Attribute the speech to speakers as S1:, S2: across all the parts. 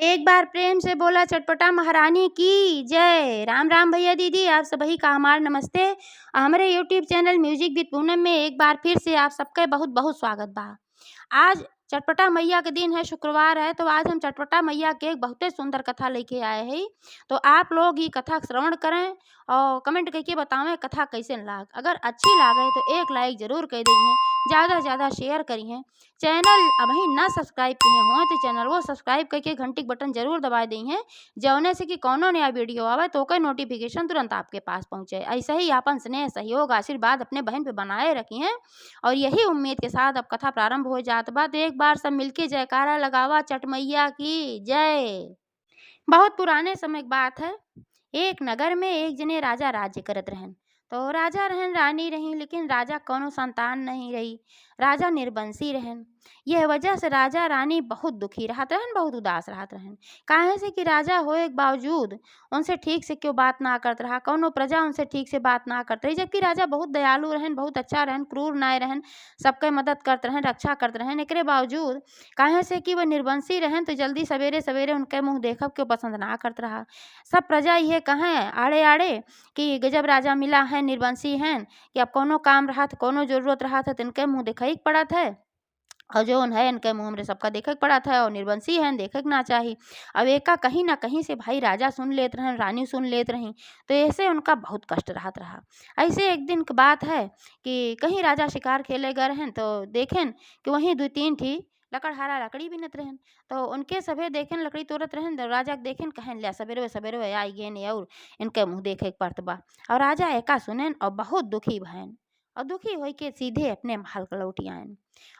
S1: एक बार प्रेम से बोला चटपटा महारानी की जय। राम राम भैया दीदी, आप सभी का हमार नमस्ते। हमारे YouTube channel music with Poonam में एक बार फिर से आप सबका बहुत बहुत स्वागत बा। आज चटपटा मैया के दिन है, शुक्रवार है, तो आज हम चटपटा मैया के एक बहुत ही सुंदर कथा लेके आए हैं। तो आप लोग ये कथा श्रवण करें और कमेंट करके बतावें कथा कैसे लाग। अगर अच्छी लागे तो एक लाइक जरूर कर दें, ज़्यादा से ज़्यादा शेयर करिए। चैनल अभी ना सब्सक्राइब किए हों तो चैनल वो सब्सक्राइब करके घंटी बटन जरूर दबा दें, जौने से कि कौनो नया वीडियो आवे तो कोई नोटिफिकेशन तुरंत आपके पास पहुँचे। ऐसे ही अपन स्नेह सहयोग आशीर्वाद अपने बहन पे बनाए रखिए और यही उम्मीद के साथ अब कथा प्रारंभ हो जात बा। तो एक बार सब मिलके जयकारा लगावा, चट मैया की जय। बहुत पुराने समय की बात है। एक नगर में एक जने राजा राज्य करत रहन। तो राजा रहन, रानी रही, लेकिन राजा कौनो संतान नहीं रही। राजा निर्वंशी रहन। यह वजह से राजा रानी बहुत दुखी रहत रहन, बहुत उदास रहत रहन। काहे से कि राजा होए के बावजूद उनसे ठीक से क्यों बात ना करत रहा, कौनो प्रजा उनसे ठीक से बात ना करत रही। जबकि राजा बहुत दयालु रहन, बहुत अच्छा रहन, क्रूर नाय रहन, सबके मदद करत रहन, रक्षा करत रहन। एकरे बावजूद काहे से कि वह निर्वंशी रहन तो जल्दी सवेरे सवेरे उनके मुँह देखब क्यों पसंद ना करत रहा। सब प्रजा ये कहें आड़े आड़े कि गजब राजा मिला है, निर्वंशी हैं, कि अब कोनो काम रहा था, कोनो जरूरत रहा था तो इनके मुँह दिखाई पड़ा था, और जो है इनके मुँह हमरे सबका देखे के पड़ा था, और निर्वंशी हैं, देखे के ना चाहिए। अब एका कहीं ना कहीं से भाई राजा सुन लेत रहन, रानी सुन लेत रही, तो ऐसे उनका बहुत कष्ट रहत रहा। ऐसे एक दिन की बात है कि कहीं राजा शिकार खेले गए रहन, तो देखें कि वहीं दो तीन थी लकड़हारा लकड़ी बीनत रहन। तो उनके सभे देखें लकड़ी तोड़त रहन, तो राजा के देखें कहन लिया सवेरे सवेरे आई गेन और इनके मुँह देखे के पड़त बा। और राजा एका सुनेन और बहुत दुखी भयन, और दुखी होई के सीधे अपने महल के लौटी आयन।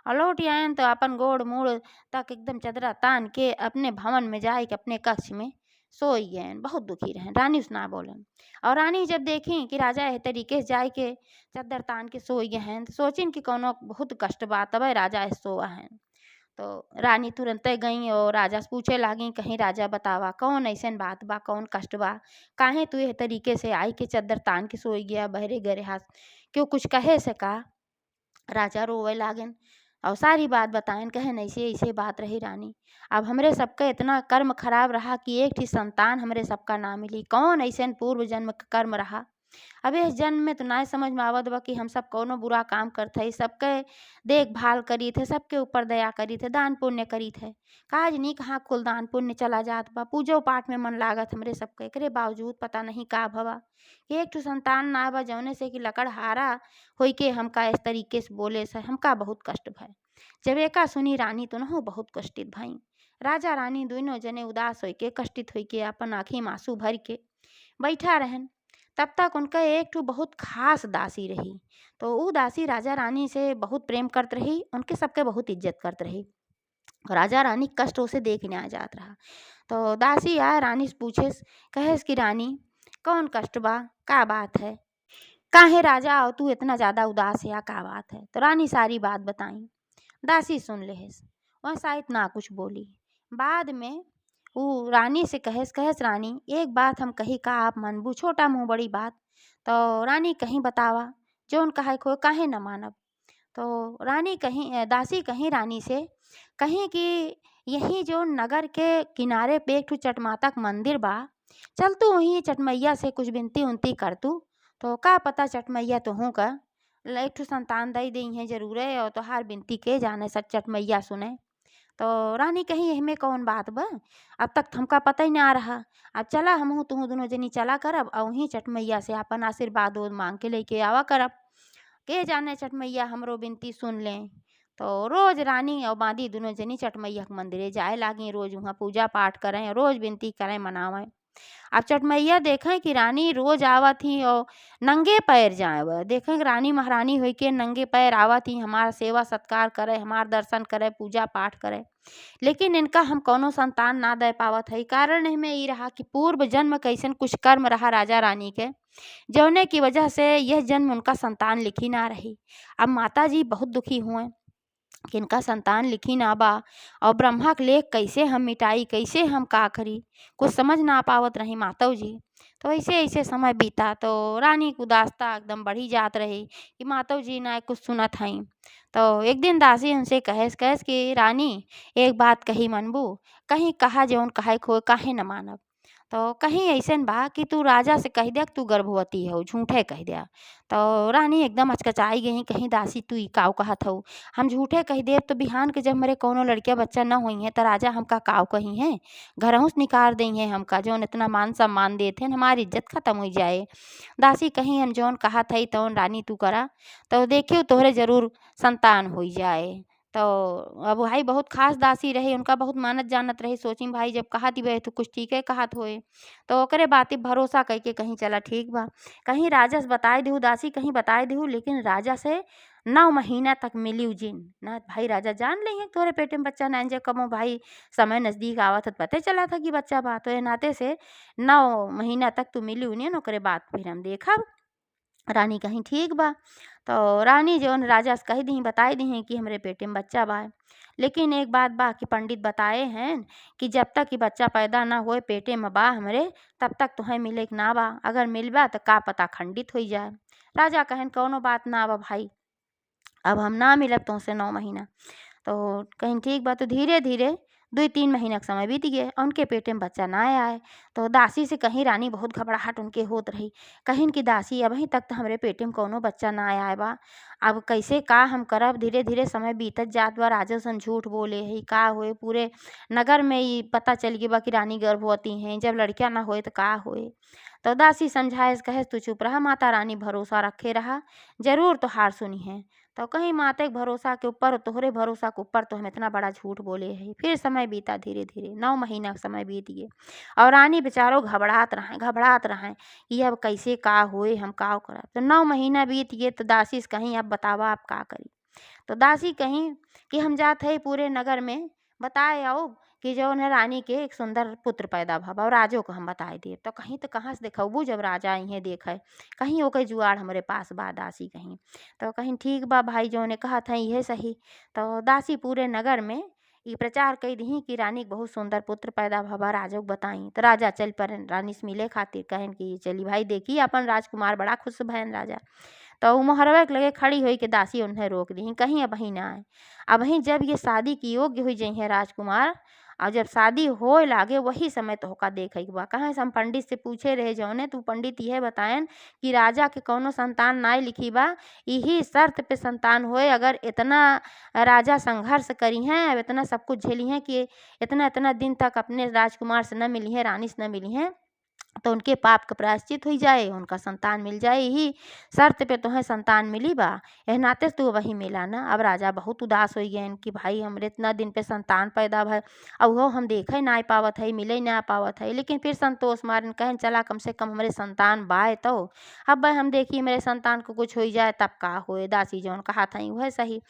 S1: और लौटी आयन तो अपन गोड़ मुड़ तक एकदम चदरा तान के अपने भवन में जाए के अपने कक्ष में सोई गए। बहुत दुखी रहन, रानी सुना बोलन। और रानी जब देखी कि राजा एह तरीके से जाए के चद्दर तान के सोई गए हैं, तो सोचिन कि कोनो बहुत कष्ट बा, तबे राजा सोआ है। तो रानी तुरंत गई और राजा से पूछे लागी, कहीं राजा बतावा कौन ऐसन बात बा, कौन कष्ट बा, काहे तू एह तरीके से आई के चद्दर तान के सोई गया बहरे गरे हाथ, क्यों कुछ कहे से का। राजा रोवे लागन और सारी बात बताएन, कहन ऐसे ऐसे बात रही रानी। अब हमरे सबका इतना कर्म खराब रहा कि एकठी संतान हमरे सबका ना मिली, कौन ऐसे पूर्व जन्म का कर्म रहा। अब इस जन्म में तो ना समझ में आवत बा कि हम सब कौनो बुरा काम करते, सबके देखभाल करी थे, सबके ऊपर दया करी थे, दान पुण्य करी थे। काज नहीं कहाँ कुल दान पुण्य चला जात बा, पूजो पाठ में मन लागत हमरे सबके, एकरे बावजूद पता नहीं का भवा कि एक ठो संतान ना बा, जौने से कि लकड़हारा होई के हमका इस तरीके से बोले से हमका बहुत कष्ट भय। जब एका सुनी रानी तो नहु बहुत कष्टित भई। राजा रानी दोनों जने उदास होई के कष्टित होई के अपन आँखी में आंसू भर के बैठा रहन। तब तक उनका एक ठो बहुत खास दासी रही। तो ऊ दासी राजा रानी से बहुत प्रेम करत रही, उनके सबके बहुत इज्जत करत रही। राजा रानी कष्ट उसे देख ना जात रहा। तो दासी आए रानी से पूछेस, कहेस कि रानी कौन कष्ट बा, का बात है, काहे राजा और तू इतना ज्यादा उदास है, का बात है। तो रानी सारी बात बताई। दासी सुन लेस, वह शायद ना कुछ बोली। बाद में वो रानी से कहेस, कहेस रानी एक बात हम कही का आप मनबू, छोटा मुँह बड़ी बात। तो रानी कहीं बतावा, जोन कहे खो काहे न मानब। तो रानी कहीं दासी कहीं रानी से कहीं कि यही जो नगर के किनारे पे एक ठो चटमाता का मंदिर बा, चल तू वहीं चटमैया से कुछ विनती उनती कर तू, तो का पता चटमैया तुहू का एक ठो संतान दई दी है जरूर है, और तोहार विनती के जाने सच चटमैया सुने। तो रानी कहीं एहमे कौन बात बा, अब तक हमका पता ही ना रहा। अब चला हमहू तुहू दोनों जनी चला करब और वहीं चटमैया से अपन आशीर्वाद मांग के लेके आवा करब, के जाने चटमैया हमरो विनती सुन लें। तो रोज रानी और बांदी दोनों जनी चटमैया के मंदिरे जाए लागी, रोज वहाँ पूजा पाठ करें, रोज विनती करें, मनावें। अब चटमैया देखें कि रानी रोज आवत ही और नंगे पैर जाए, वह देखें कि रानी महारानी होई के नंगे पैर आवत ही, हमारा सेवा सत्कार करे, हमार दर्शन करे, पूजा पाठ करे, लेकिन इनका हम कौनो संतान ना दे पावत है। कारण इनमें ये रहा कि पूर्व जन्म कैसन कुछ कर्म रहा राजा रानी के, जौने की वजह से यह जन्म उनका संतान लिखी ना रही। अब माता जी बहुत दुखी हुए, कि इनका संतान लिखी ना बा और ब्रह्मा के लेख कैसे हम मिटाई, कैसे हम का करी, कुछ समझ ना पावत रही मातव जी। तो ऐसे ऐसे समय बीता तो रानी के उदासता एकदम बढ़ी जात रही कि मातव जी ना कुछ सुनत हई। तो एक दिन दासी उनसे कहेस कहेस कि रानी एक बात कही मनबू, कहीं कहा जौन कहे खो काहे न मानब। तो कहीं ऐसन बा कि तू राजा से कह दिया कि तू गर्भवती हो, झूठे कह दिया। तो रानी एकदम हचकचाई गई, कहीं दासी तू ई काऊ कहत हऊ, हम झूठे कह देब तो बिहान के जब मेरे कौनो लड़किया बच्चा न होई है तो राजा हमका काऊ कही है, घरहू से निकाल दई है हमका, जौन इतना मान सम्मान देत हन हमारी इज्जत खत्म हो जाए। दासी कहीं हम जौन कहत हई तौन रानी तू करा, तो देखियो तोहरे जरूर संतान हो जाए। तो अब भाई बहुत खास दासी रही, उनका बहुत मानत जानत रही, सोची भाई जब कहत ही तो कुछ ठीक है कहत होए। तो ओकरे बाती भरोसा करके कहीं चला ठीक बा, कहीं राजा से बताए देहू दासी, कहीं बताए देहू, लेकिन राजा से 9 महीना तक मिली जिन ना भाई राजा जान ली है तोरे पेटे में बच्चा ना जे कमो भाई समय नजदीक आवत है, पता चला था कि बच्चा बा, तो ये नाते से 9 महीना तक तू मिली उन्हें, ओकरे बाद फिर हम देखब। रानी कहीं ठीक बा। तो रानी जौन राजा से कह दी बताए दी कि हमरे पेटे में बच्चा बा, लेकिन एक बात बा कि पंडित बताए हैं कि जब तक कि बच्चा पैदा ना होए पेटे में बा हमरे, तब तक तुम्हें मिले के ना बा, अगर मिलबा तो का पता खंडित हो जाए। राजा कहन कौनो बात ना बा भाई, अब हम ना मिलब तुमसे 9 महीना। तो कहीं ठीक बा, तो धीरे धीरे 2-3 महीना का समय बीत गए और उनके पेटे में बच्चा ना आए। तो दासी से कहीं रानी बहुत घबराहट उनके होत रही, कहिन कि दासी अबही तक तो हमरे पेटे में कौनो बच्चा ना आए बा, अब कैसे का हम करब। धीरे धीरे समय बीतत जात बा, राजा सन झूठ बोले है का होए, पूरे नगर में ये पता चल गई बा कि रानी गर्भवती हैं, जब लड़किया ना होए तो का होए। तो दासी समझाए कहे तू चुप रहा, माता रानी भरोसा रखे रहा, जरूर तो हार सुनी है। तो कहीं माते के भरोसा के ऊपर तोहरे भरोसा के ऊपर तो हम इतना बड़ा झूठ बोले है। फिर समय बीता, धीरे धीरे 9 महीना का समय बीत गए और रानी बेचारो घबरात रहें कि अब कैसे का होए, हम का करब। तो 9 महीना बीत गए तो दासी से कहीं अब बतावा आप का करी। तो दासी कहीं कि हम जात है पूरे नगर में बताए आओ कि जौन है रानी के एक सुंदर पुत्र पैदा भबा और राजो को हम बताए दे। तो कहीं तो कहाँ से देखबू जब राजा इहें देखे, कहीं ओके जुआड़ हमरे पास बा दासी कहीं। तो कहीं ठीक बा भाई जौने कहत है इहे सही। तो दासी पूरे नगर में ई प्रचार कई दी कि रानी के बहुत सुंदर पुत्र पैदा भबा, राजो को बताई। तो राजा चल पर रानी से मिले खातिर, कहन कि चली भाई देखी अपन राजकुमार बड़ा खुश भयन राजा। तो उ मोहरवे के लगे खड़ी हुई कि दासी उन्हें रोक दी, कहीं अबही ना आए। अबही जब ये शादी की योग्य हुई जई है राजकुमार, और जब शादी होए लागे वही समय तोहका देखे के बा। कहे से हम पंडित से पूछे रहे जौने, तू पंडित यह बतायन कि राजा के कौनो संतान नाय लिखी बा, यही शर्त पे संतान होए, अगर इतना राजा संघर्ष करी हैं, अब इतना सब कुछ झेली हैं कि इतना इतना दिन तक अपने राजकुमार से न मिली हैं, रानी से न मिली हैं, तो उनके पाप का प्रायश्चित हो जाए, उनका संतान मिल जाए, यही शर्त पे तुम्हें संतान मिली बा, एह नाते तू वही मिला ना। अब राजा बहुत उदास हो गए कि भाई हमरे इतना दिन पे संतान पैदा भय, अब वो हम देखे ना पावत है, मिले ना पावत है, लेकिन फिर संतोष मारन कहन चला कम से कम हमारे संतान बाए तो अब भाई हम देखिए मेरे संतान को कुछ हो जाए तब का होए। दासी जौन कहा था वह सही।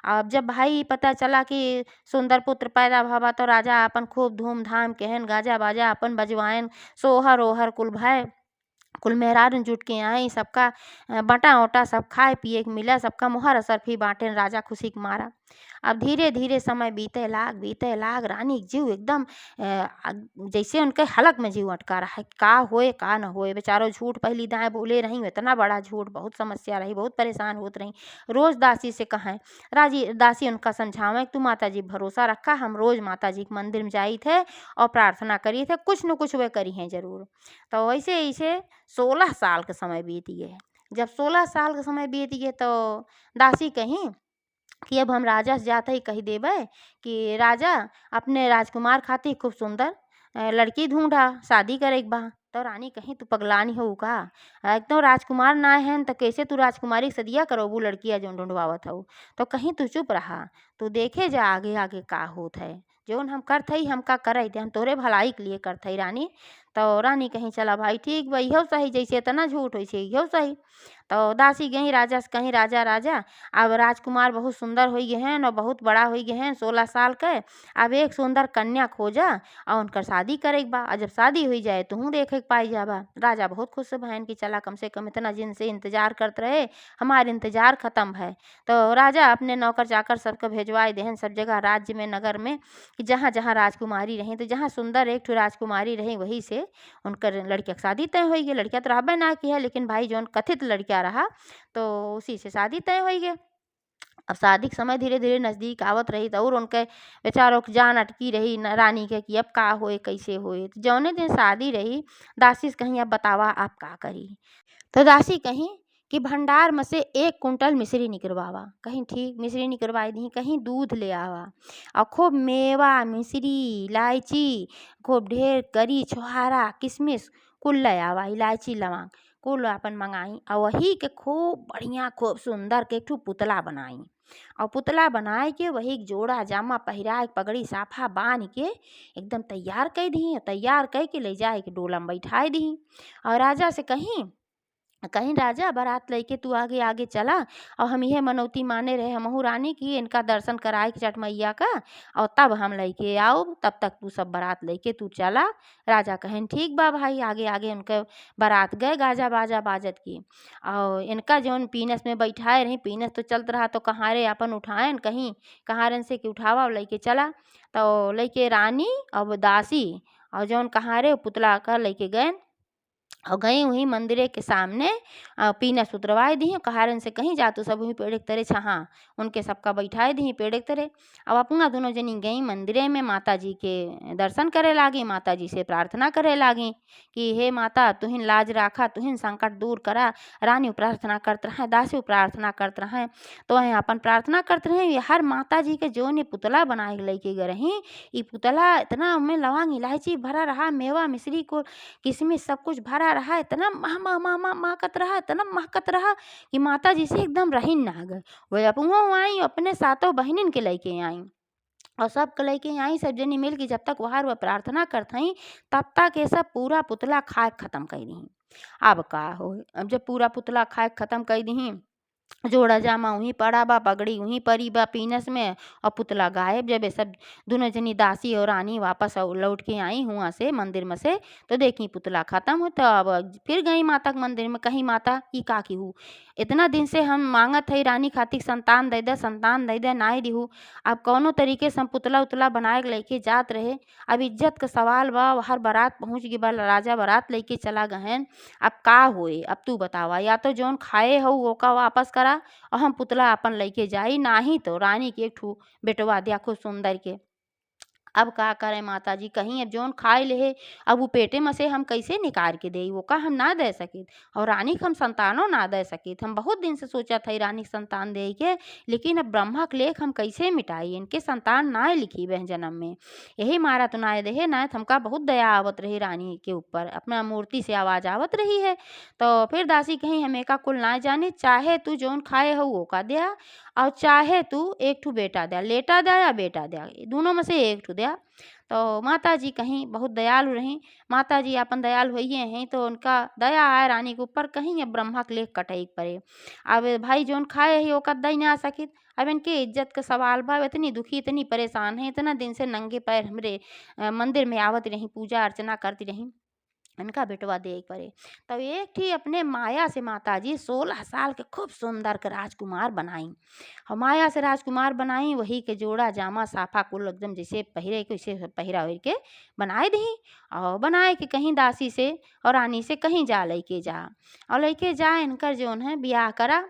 S1: अब जब भाई पता चला कि सुंदर पुत्र पैदा भवा, तो राजा अपन खूब धूमधाम कहन गाजा बाजा अपन बजवाएन, सोहर ओहर कुल भय, कुल मेहरारू जुट के आए, सबका बटा ओटा सब खाए पिए के मिला, सबका मुहर असरफी बांटे, राजा खुशी के मारा। अब धीरे धीरे समय बीते लाग, रानी के जीव एकदम जैसे उनके हलक में जीव अटका रहा है, का होए का न होए। बेचारो झूठ पहली दाएं बोले रही, इतना बड़ा झूठ, बहुत समस्या रही, बहुत परेशान होत रही। रोज दासी से कहें, राजी दासी उनका समझावें तू माता जी भरोसा रखा, हम रोज माता जी के मंदिर में जाई थे और प्रार्थना करी थे, कुछ न कुछ वे करी हैं जरूर। तो ऐसे ऐसे 16 साल का समय बीत गए। जब 16 साल का समय बीत गए तो दासी कहीं कि अब हम राजा से जाते ही कही देवे कि राजा अपने राजकुमार खातिर खूब सुंदर लड़की ढूंढा, शादी करे के बा। तो रानी कहीं तू पगलानी हो का, एकदम राजकुमार ना है तो कैसे तू राजकुमारी के सदिया करोबू लड़किया जो ढूंढवावत हो। तो कहीं तू चुप रहा, तू देखे जा आगे आगे का होत है, जोन हम करत हई हम का करे थे, हम तोरे भलाई के लिए करत हई रानी। तो रानी कहीं चला भाई ठीक बा, इहो सही, जैसे इतना झूठ वैसे इहो सही। तो दासी गई राजा से कहीं, राजा राजा अब राजकुमार बहुत सुंदर हो गए हैं और बहुत बड़ा हो गए हैं 16 साल के। अब एक सुंदर कन्या खोजा और उनकर शादी करे के बा, और जब शादी हुई जाए तो हूँ देखे के पाई जाबा। राजा बहुत खुश है बहन की, चला कम से कम इतना दिन से इंतजार करते रहे, हमारे इंतजार खत्म है। तो राजा अपने नौकर चाकर सबको भेजवाए देहन सब जगह राज्य में, नगर में, कि जहाँ जहाँ राजकुमारी रही, तो जहाँ सुंदर एक ठो राजकुमारी रही वहीं से उनकर लड़किया के शादी तय हो गई। लड़किया तो रहबे ना की है, लेकिन भाई जौन कथित लड़किया रहा तो उसी से शादी तय हो गई। अब शादी के समय धीरे धीरे नज़दीक आवत रही तो और उनके बेचारों की जान अटकी रही न रानी के कि अब का होए कैसे होए। तो जौने दिन शादी रही दासी से कहीं अब बतावा आप का करी। तो दासी कहीं कि भंडार में से 1 कुंटल मिश्री निकलवावा। कहीं ठीक मिश्री निकलवाई दी, कहीं दूध ले आवा और खूब मेवा, मिश्री, इलायची, खूब ढेर करी, छोहारा, किशमिश कुल ले आवा, इलायची, लौंग कुल अपन मंगाई और वही के खूब बढ़िया खूब सुंदर के एक ठो पुतला बनाई और पुतला बनाए के वही के जोड़ा जामा पहिरा के पगड़ी साफा बांध के एकदम तैयार कर दी। तैयार कर के ले जाए के डोला में बैठाए दी और राजा से कहीं कहीं राजा बारात लेके तू आगे आगे चला और हम यह मनौती माने रहे हमहू रानी की इनका दर्शन कराए के छठ मैया का और तब हम लेके आओ, तब तक तू सब बारात लेके तू चला। राजा कहें ठीक बा भाई। आगे आगे उनके बारात गए गाजा बाजा बाजत की और इनका जौन पीनस में बैठाए रही, पीनस तो चलत रहा तो कहारे अपन उठाएन कहीं कहारन से कि उठावा और लेके चला। तो लेके रानी और दासी और जौन कहारे पुतला का लेके गए और गई वहीं मंदिरे के सामने पीनस उतरवाए दी कहारन से कहीं जा तो सब वहीं पेड़ के तरह छहाँ उनके सबका बैठाए दी पेड़ के तरह। अब अपना दोनों जनी गई मंदिरे में माता जी के दर्शन करे लागी, माता जी से प्रार्थना करे लागी कि हे माता तुहिन लाज राखा, तुहिन संकट दूर करा। रानी प्रार्थना करते रहे, दासी प्रार्थना करते रहे, तो वहीं अपन प्रार्थना करते रहे। हर माता जी के जो ने पुतला बनाए लेके गए रही, ये पुतला इतना उनमें लौंग इलायची भरा रहा, मेवा मिश्री को किशमिश सब कुछ भरा रहा, इतना मह मह मह मह महकत रहा, इतना महकत रहा कि माता जी से एकदम रहीन ना गए। वह अपनों आई अपने सातों बहनिन के लेके आई और सब के लेके आई सब जनी मिल के जब तक वहार वह प्रार्थना करत हई तब तक ये सब पूरा पुतला खाए के खत्म कर दी। अब का हो, अब जब पूरा पुतला खाए के खत्म कर दी, जोड़ा जामा वहीं पड़ा बा, पगड़ी वहीं पड़ी बा पीनस में और पुतला गायब। जब ये सब दोनों जनी दासी और रानी वापस लौट के आई हुआ से मंदिर में से तो देखी पुतला खत्म हो। तो अब फिर गई माता के मंदिर में, कहीं माता ई का की हूँ इतना दिन से हम मांगत है रानी खातिर संतान दे दे, संतान दे दे, नाई दिहू। अब कौनो तरीके से हम पुतला उतला बनाए के लेके जात रहे। अब इज्जत का सवाल बा, हर बारात पहुँच गई बा, राजा बारात लेके चला गहन। अब का होए अब तू बतावा, या तो जौन खाए हो वो का वापस करा और हम पुतला अपन लेके जाई, नाही तो रानी के एक ठू बेटवा दिया खूब सुंदर के। अब का करे माता जी, कहीं अब जौन खाए ले अब वो पेटे में से हम कैसे निकाल के दे, वो का हम ना दे सकित और रानी के हम संतानों ना दे सकित। हम बहुत दिन से सोचा था रानी के संतान दे के, लेकिन अब ब्रह्मा के लेख हम कैसे मिटाई, इनके संतान ना लिखी बह जन्म में। यही मारा तो ना दे ना, हमका बहुत दया आवत रही रानी के ऊपर, अपना मूर्ति से आवाज आवत रही है। तो फिर दासी कहीं हमें का कुल ना जाने, चाहे तू जौन खाए हो वो का दिया और चाहे तू एक ठू बेटा दे, लेटा दे या बेटा दे, दोनों में से एक ठू दे। तो माता जी कहीं बहुत दयालु रहीं, माता जी अपन दयालु हुई हैं तो उनका दया आए रानी के ऊपर, कहीं अब ब्रह्मा के लेख कटई पड़े। अब भाई जौन खाए है वो कद्दा ना सकित। अब इनके इज्जत का सवाल बा, इतनी दुखी इतनी परेशान है, इतना दिन से नंगे पैर हमरे मंदिर में आवत रही, पूजा अर्चना करती रही, इनका बेटवा दे पड़े। तब एक थी अपने माया से माता जी 16 साल के खूब सुंदर के राजकुमार बनाई और माया से राजकुमार बनाई, वही के जोड़ा जामा साफा कुल एकदम जैसे पहिरे के वैसे पहिरा हुई के बनाए दी और बनाए के कहीं दासी से और रानी से कहीं जा लेके जा और लेके जा इनकर जोन है ब्याह करा।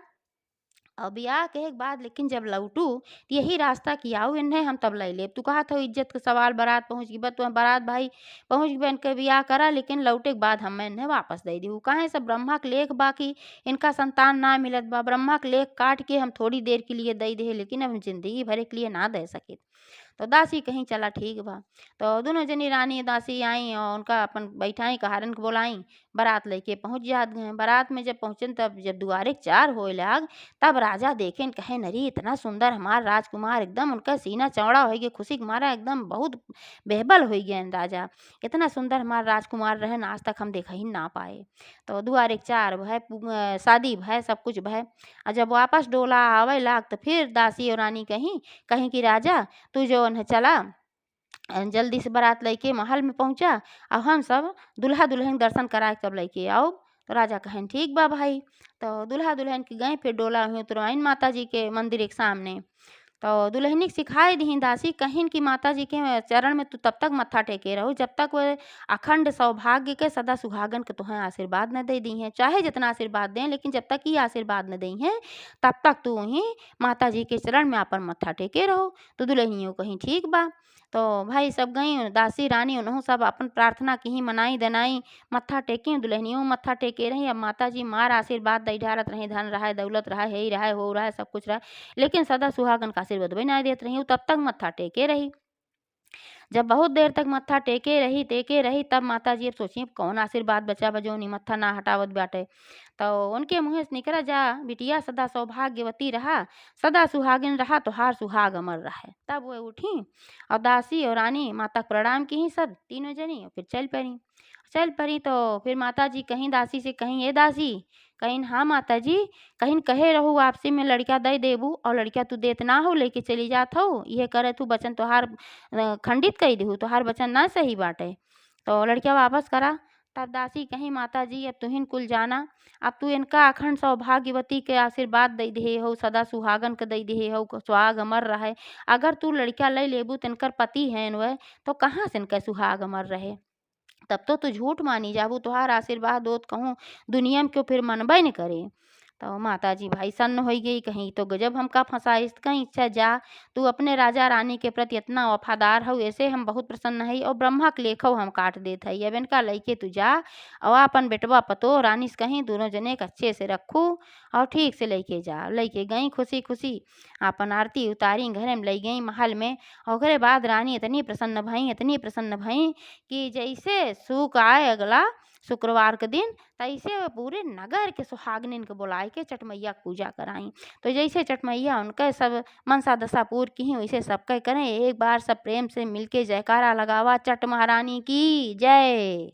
S1: और ब्याह के बाद लेकिन जब लौटू तो यही रास्ता कि आओ इन्हें हम तब ले ले। तू कहा था इज्जत का सवाल, बारात पहुँच गई बा, तो बारात भाई पहुँच गई इनके ब्याह करा, लेकिन लौटे के बाद हम इन्हें वापस दे दी। कहाँ सब ब्रह्मा के लेख बाकी इनका संतान ना मिलत बा, ब्रह्मा के लेख काट के हम थोड़ी देर के लिए दे दे, लेकिन अब हम जिंदगी भर के लिए ना दे सके। तो दासी कहीं चला ठीक बा। तो दोनों जनी रानी दासी आई और उनका अपन बैठाई कहारन के बोलाई, बारात लेके पहुँच जात गए। बारात में जब पहुँचन तब जब दुआरे के चार होए लाग, तब राजा देखेन कहेन अरे इतना सुंदर हमार राजकुमार, एकदम उनका सीना चौड़ा हो गया, खुशी के मारा एकदम बहुत बेहबल हो गए राजा। इतना सुंदर हमार राजकुमार रहन आज तक हम देखा ही ना पाए। तो दुआरे के चार भय, शादी भय, सब कुछ भय। और जब वापस डोला आवे लाग तो फिर दासी और रानी कहीं कहीं कि राजा तू जो है चला जल्दी से बारात लेके महल में पहुंचा और हम सब दुल्हा दुल्हन दर्शन कराए कब लेके आओ। तो राजा कहेन ठीक बा भाई। तो दुल्हा दुल्हन के गए फिर डोला हुई उतरवाइन माता जी के मंदिर के सामने। तो दुल्हनी के सिखाए दीन दासी कहिन कि माता जी के चरण में तू तब तक मत्था टेके रहो जब तक वह अखंड सौभाग्य के सदा सुहागन के तुम्हें आशीर्वाद न दे दी हैं। चाहे जितना आशीर्वाद दें लेकिन जब तक ये आशीर्वाद न दी हैं तब तक तू ही माता जी के चरण में अपन मत्था टेके रहो। तो दुल्हनियों कहीं ठीक बा। तो भाई सब गई दासी रानी उन्हों सब अपन प्रार्थना की मनाई दनाई मत्था टेकी, दुल्हनियों मत्था टेके रही। अब माता जी मार आशीर्वाद दई ढारत रही, धन रहा दौलत रहा है ही रहा हो रहा है सब कुछ रहा, लेकिन सदा सुहागन का आशीर्वाद भी नहीं देत रही। तब तक मत्था टेके रही। जब बहुत देर तक मत्था टेके रही तब माता जी अब सोची कौन आशीर्वाद बचा बजौनी मत्था ना हटावत बाटे। तो उनके मुँह से निकला जा बिटिया सदा सौभाग्यवती रहा, सदा सुहागिन रहा तो हार सुहाग अमर रहे। तब वह उठी और दासी और रानी माता को प्रणाम की सब तीनों जनी और फिर चल पड़ी। तो फिर माता जी कहीं दासी से कहीं ए दासी कहीं हाँ माता जी कहीं कहे रहू आपसे में लड़का दे देबू और लड़का तू देत ना हो लेके चली जात हो, ये करे तू बचन तोहार खंडित कही देहू, तोहार बचन ना सही बाटे, तो लड़का वापस करा। तब दासी कहीं माता जी अब तुहिन कुल जाना, अब तू इनका अखंड सौभाग्यवती के आशीर्वाद दे दे हो, सदा सुहागन के दे दे हो, सुहाग अमर रहे। अगर तू लड़का ले लेबू तिनकर पति हैं वह तो कहाँ से इनका सुहाग अमर रहे। तब तो तू झूठ मानी जाबू, तुहार आशीर्वाद होत कहूँ दुनिया में क्यों फिर मनबे न करे। तो माता जी भाई सन्न हो गई कहीं तो गजब हमका फंसाइस कहीं इच्छा जा तू अपने राजा रानी के प्रति इतना वफादार हो, ऐसे हम बहुत प्रसन्न है और ब्रह्मा के लेखो हम काट देत है। अब इनका लइके तू जा और अपन बेटवा पतो रानी से कहीं दोनों जने के अच्छे से रखू और ठीक से लेके जा। लेके गई खुशी खुशी अपन आरती उतारी घरे में ले गई महल में। और ओकरे बाद रानी इतनी प्रसन्न भई कि जैसे सूख आए अगला शुक्रवार के दिन तैसे वो पूरे नगर के सुहागनिन के बुलाए के छठ मैया की पूजा कराई। तो जैसे छठ मैया उनके सब मनसा दशा पूर्ण की हैं वैसे सबके करें। एक बार सब प्रेम से मिलके जयकारा लगावा, छठ महारानी की जय।